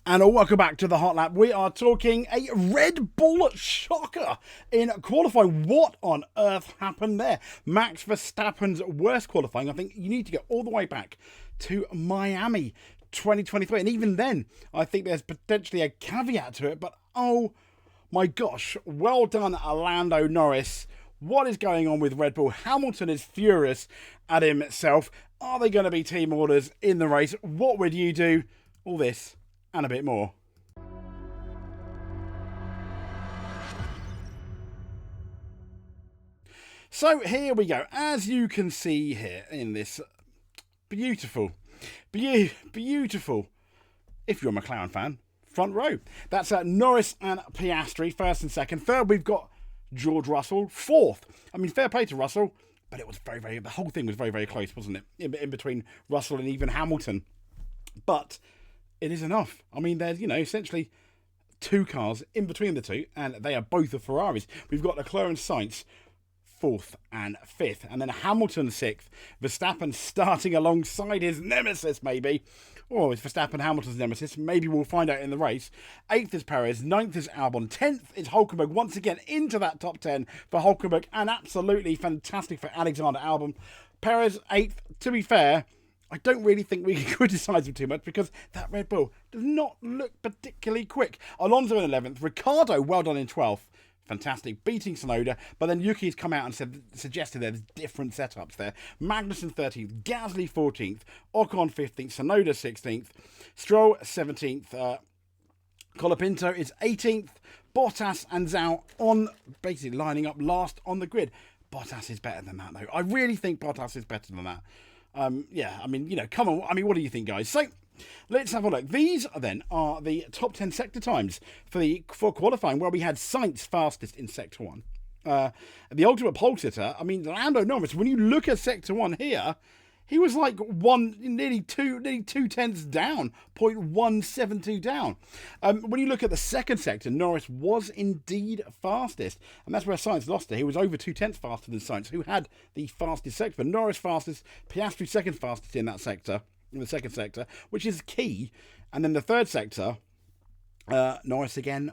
And welcome back to the Hot Lap. We are talking a Red Bull shocker in qualifying. What on earth happened there? Max Verstappen's worst qualifying. I think you need to go all the way back to Miami 2023. And even then, I think there's potentially a caveat to it. But oh my gosh, well done, Lando Norris. What is going on with Red Bull? Hamilton is furious at himself. Are they going to be team orders in the race? What would you do? All this and a bit more. So here we go. As you can see here in this beautiful, if you're a McLaren fan, front row. That's Norris and Piastri, first and second. Third, we've got George Russell, fourth. I mean, fair play to Russell, but it was the whole thing was very, very close, wasn't it? In between Russell and even Hamilton. But it is enough. I mean, there's, essentially two cars in between the two, and they are both the Ferraris. We've got Leclerc and Sainz, fourth and fifth, and then Hamilton sixth. Verstappen starting alongside his nemesis, maybe. Or is Verstappen Hamilton's nemesis? Maybe we'll find out in the race. Eighth is Perez, ninth is Albon, 10th is Hulkenberg, once again into that top 10 for Hulkenberg, and absolutely fantastic for Alexander Albon. Perez, eighth. To be fair, I don't really think we can criticise him too much because that Red Bull does not look particularly quick. Alonso in 11th. Ricciardo, well done in 12th. Fantastic, beating Tsunoda. But then Yuki's come out and suggested there's different setups there. Magnussen 13th. Gasly 14th. Ocon 15th. Tsunoda 16th. Stroll 17th. Colapinto is 18th. Bottas and Zhou on basically lining up last on the grid. Bottas is better than that, though. I really think Bottas is better than that. Come on. I mean, what do you think, guys? So, let's have a look. These then are the top 10 sector times for qualifying, where we had Sainz fastest in sector 1. The ultimate pole sitter, I mean, Lando Norris, when you look at sector 1 here, he was like nearly two tenths down, 0.172 down. When you look at the second sector, Norris was indeed fastest. And that's where Sainz lost it. He was over 2 tenths faster than Sainz, who had the fastest sector. Norris fastest, Piastri second fastest in that sector, in the second sector, which is key. And then the third sector, Norris again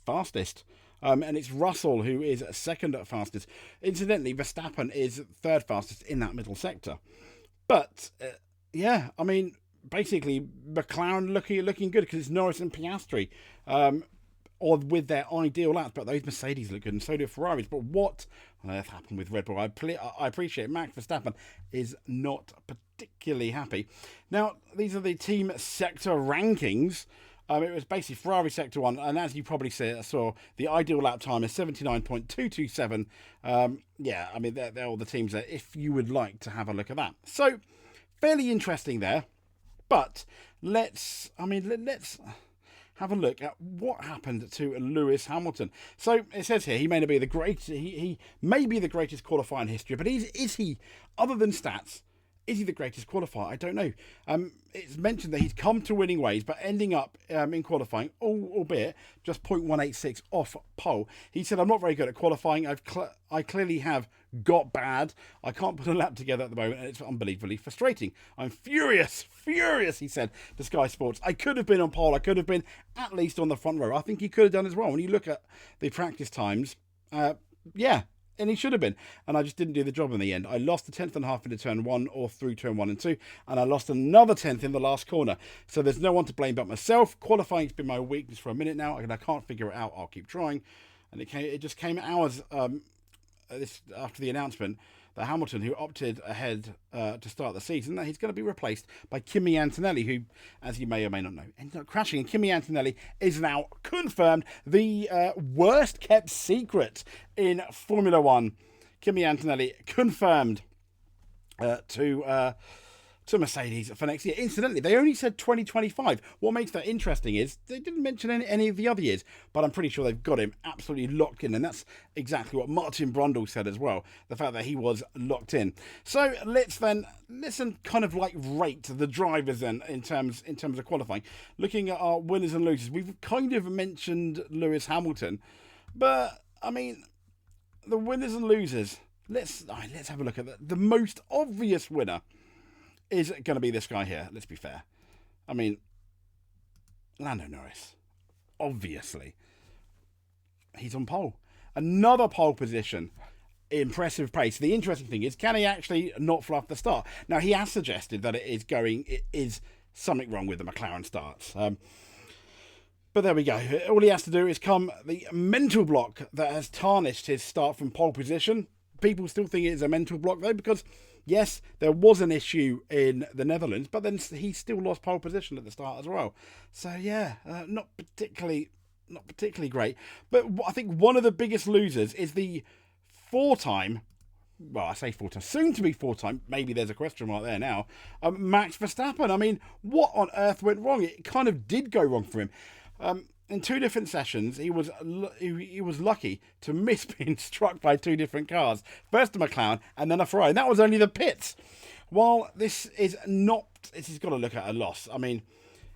fastest. And it's Russell who is second fastest. Incidentally, Verstappen is third fastest in that middle sector. But, I mean, basically, McLaren looking good because it's Norris and Piastri, or with their ideal laps. But those Mercedes look good, and so do Ferraris. But what on earth happened with Red Bull? I appreciate Max Verstappen is not particularly happy. Now, these are the team sector rankings. It was basically Ferrari sector 1, and as you probably saw, the ideal lap time is 79.227. I mean, they're all the teams there, if you would like to have a look at that. So, fairly interesting there, but let's have a look at what happened to Lewis Hamilton. So, it says here, he may be the greatest qualifier in history, but is he, other than stats, is he the greatest qualifier? I don't know. It's mentioned that he's come to winning ways, but ending up in qualifying, albeit just 0.186 off pole. He said, I'm not very good at qualifying. I clearly have got bad. I can't put a lap together at the moment, and it's unbelievably frustrating. I'm furious, he said to Sky Sports. I could have been on pole. I could have been at least on the front row. I think he could have done as well. When you look at the practice times, and he should have been. And I just didn't do the job in the end. I lost a tenth and a half into turn 1 or through turn 1 and 2. And I lost another tenth in the last corner. So there's no one to blame but myself. Qualifying's been my weakness for a minute now. And I can't figure it out. I'll keep trying. And it just came hours after the announcement that Hamilton, who opted ahead to start the season, that he's going to be replaced by Kimi Antonelli, who, as you may or may not know, ended up crashing. And Kimi Antonelli is now confirmed the worst kept secret in Formula One. Kimi Antonelli confirmed to Mercedes for next year. Incidentally, they only said 2025. What makes that interesting is they didn't mention any of the other years, but I'm pretty sure they've got him absolutely locked in, and that's exactly what Martin Brundle said as well, the fact that he was locked in. So let's kind of like rate the drivers then in terms of qualifying. Looking at our winners and losers, we've kind of mentioned Lewis Hamilton, but I mean, the winners and losers, let's have a look at the most obvious winner is going to be this guy here. Let's be fair. I mean, Lando Norris. Obviously. He's on pole. Another pole position. Impressive pace. The interesting thing is, can he actually not fluff the start? Now, he has suggested that it is something wrong with the McLaren starts. But there we go. All he has to do is come the mental block that has tarnished his start from pole position. People still think it is a mental block, though, because, yes, there was an issue in the Netherlands, but then he still lost pole position at the start as well. So, yeah, not particularly great. But I think one of the biggest losers is the four-time, well, I say four-time, soon-to-be four-time, maybe there's a question mark there now, Max Verstappen. I mean, what on earth went wrong? It kind of did go wrong for him. In two different sessions, he was lucky to miss being struck by two different cars. First a McLaren and then a Ferrari. And that was only the pits. While this has got to look at a loss. I mean,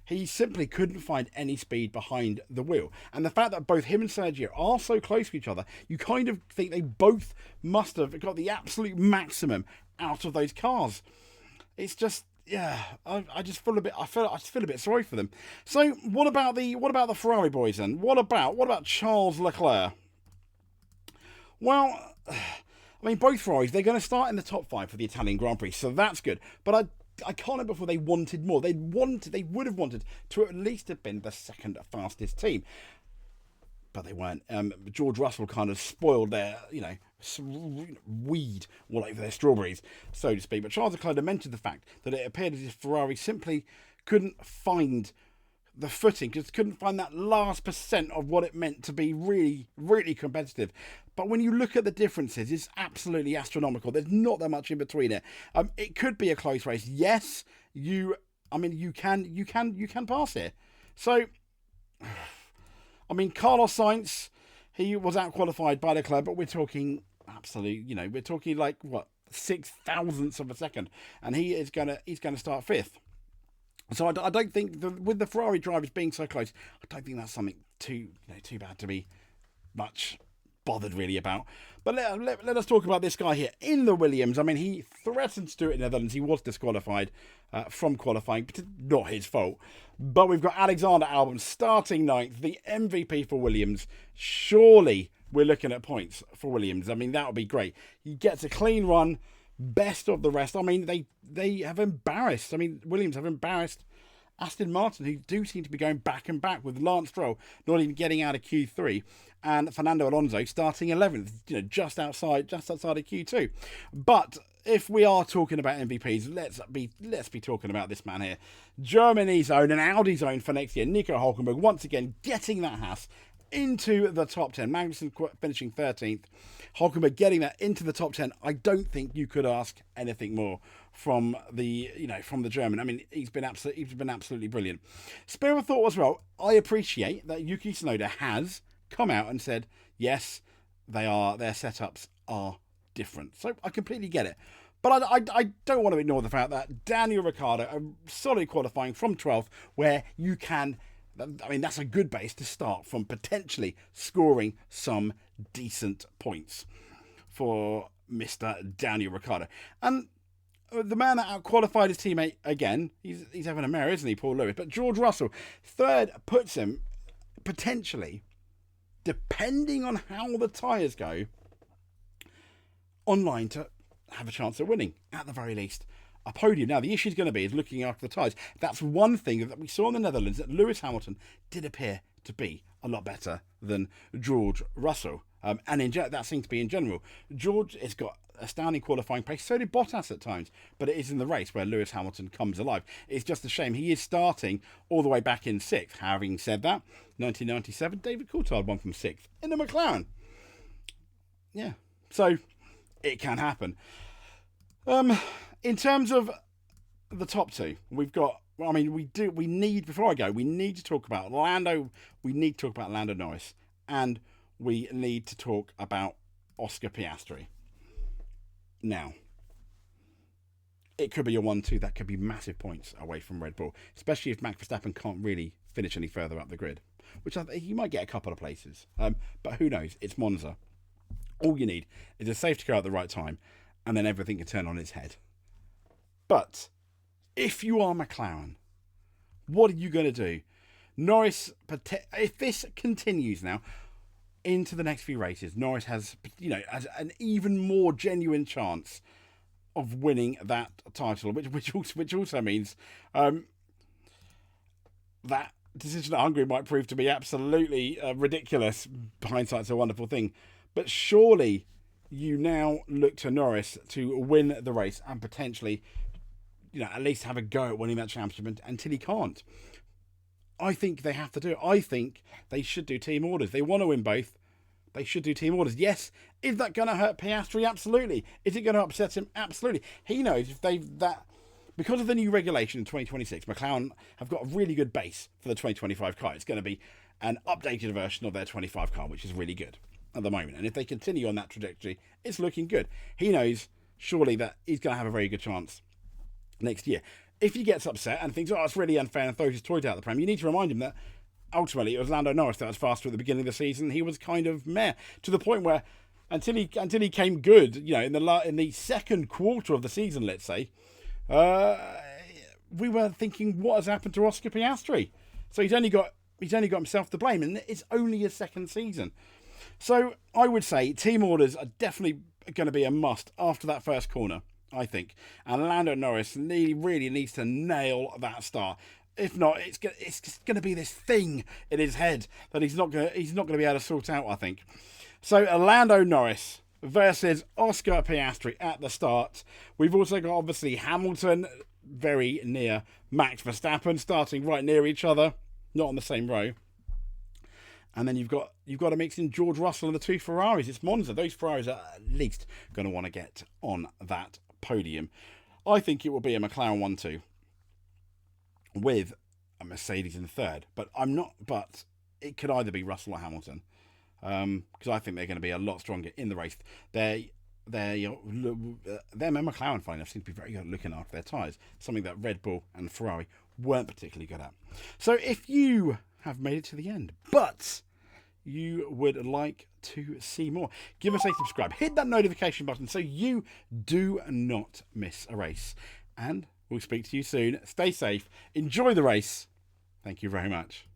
he simply couldn't find any speed behind the wheel. And the fact that both him and Sergio are so close to each other, you kind of think they both must have got the absolute maximum out of those cars. It's just, yeah, I just feel a bit sorry for them. So what about the Ferrari boys then? What about Charles Leclerc? Well, I mean, both Ferraris, they're going to start in the top 5 for the Italian Grand Prix, so that's good. But I can't remember before they wanted more. They would have wanted to at least have been the second fastest team. But they weren't. George Russell kind of spoiled their, weed all over their strawberries, so to speak. But Charles Leclerc lamented the fact that it appeared as if Ferrari simply couldn't find the footing, just couldn't find that last % of what it meant to be really, really competitive. But when you look at the differences, it's absolutely astronomical. There's not that much in between it. It could be a close race. Yes, you can pass it. So, I mean, Carlos Sainz, he was out-qualified by Leclerc, but we're talking we're talking like, what, 6,000ths of a second. And he's gonna start 5th. So I don't think, with the Ferrari drivers being so close, I don't think that's something too bad to be much bothered really about. But let us talk about this guy here in the Williams. I mean, he threatened to do it in the Netherlands. He was disqualified from qualifying, but it's not his fault. But we've got Alexander Albon starting 9th, the MVP for Williams. Surely we're looking at points for Williams. I mean, that would be great. He gets a clean run, best of the rest. I mean, they have embarrassed. I mean, Williams have embarrassed Aston Martin, who do seem to be going back and back, with Lance Stroll not even getting out of Q3 and Fernando Alonso starting 11th, just outside of Q2. But if we are talking about MVPs, let's be talking about this man here, Germany's own and Audi's own for next year, Nico Hülkenberg, once again getting that Haas into the top 10. Magnussen finishing 13th, Hülkenberg getting that into the top 10. I don't think you could ask anything more from the German. I mean, he's been absolutely brilliant. Spare a thought as well. I appreciate that Yuki Tsunoda has come out and said, yes, their setups are different. So I completely get it. But I don't want to ignore the fact that Daniel Ricciardo, a solid qualifying from 12th, where you can, I mean, that's a good base to start from, potentially scoring some decent points for Mr. Daniel Ricciardo. And the man that out-qualified his teammate again, he's having a mare, isn't he, Paul Lewis? But George Russell, 3rd, puts him potentially, depending on how the tyres go, online to have a chance of winning, at the very least, a podium. Now, the issue is going to be is looking after the tyres. That's one thing that we saw in the Netherlands, that Lewis Hamilton did appear to be a lot better than George Russell. And that seems to be in general. George has got astounding qualifying pace. So did Bottas at times. But it is in the race where Lewis Hamilton comes alive. It's just a shame he is starting all the way back in 6th. Having said that, 1997, David Coulthard won from 6th in the McLaren. Yeah. So it can happen. In terms of the top 2, we've got, before I go, we need to talk about Lando. We need to talk about Lando Norris. And we need to talk about Oscar Piastri. Now, it could be a 1-2. That could be massive points away from Red Bull, especially if Max Verstappen can't really finish any further up the grid, which he might get a couple of places. But who knows? It's Monza. All you need is a safety car at the right time, and then everything can turn on its head. But if you are McLaren, what are you going to do? Norris, if this continues now into the next few races, Norris has, has an even more genuine chance of winning that title, which also means that decision at Hungary might prove to be absolutely ridiculous. Hindsight's a wonderful thing, but surely you now look to Norris to win the race and potentially, at least have a go at winning that championship until he can't. I think they have to do it. I think they should do team orders. They want to win both. They should do team orders. Yes, is that going to hurt Piastri? Absolutely. Is it going to upset him? Absolutely. He knows if because of the new regulation in 2026, McLaren have got a really good base for the 2025 car. It's going to be an updated version of their 25 car, which is really good at the moment. And if they continue on that trajectory, it's looking good. He knows surely that he's going to have a very good chance next year. If he gets upset and thinks, it's really unfair, and throws his toys out the pram, you need to remind him that ultimately it was Lando Norris that was faster at the beginning of the season. He was kind of meh, to the point where until he came good, in the second quarter of the season, let's say, we were thinking, what has happened to Oscar Piastri? So he's only got himself to blame, and it's only his second season. So I would say team orders are definitely going to be a must after that first corner, I think. And Lando Norris really needs to nail that start. If not, it's just going to be this thing in his head that he's not going to be able to sort out, I think. So Lando Norris versus Oscar Piastri at the start. We've also got, obviously, Hamilton very near Max Verstappen, starting right near each other, not on the same row. And then you've got to mix in George Russell and the two Ferraris. It's Monza. Those Ferraris are at least going to want to get on that podium. I think it will be a McLaren 1-2 with a Mercedes in third. But it could either be Russell or Hamilton. Because I think they're going to be a lot stronger in the race. Them and McLaren, funny enough, seem to be very good at looking after their tyres. Something that Red Bull and Ferrari weren't particularly good at. So if you have made it to the end, but you would like to see more, give us a subscribe. Hit that notification button so you do not miss a race. And we'll speak to you soon. Stay safe. Enjoy the race. Thank you very much.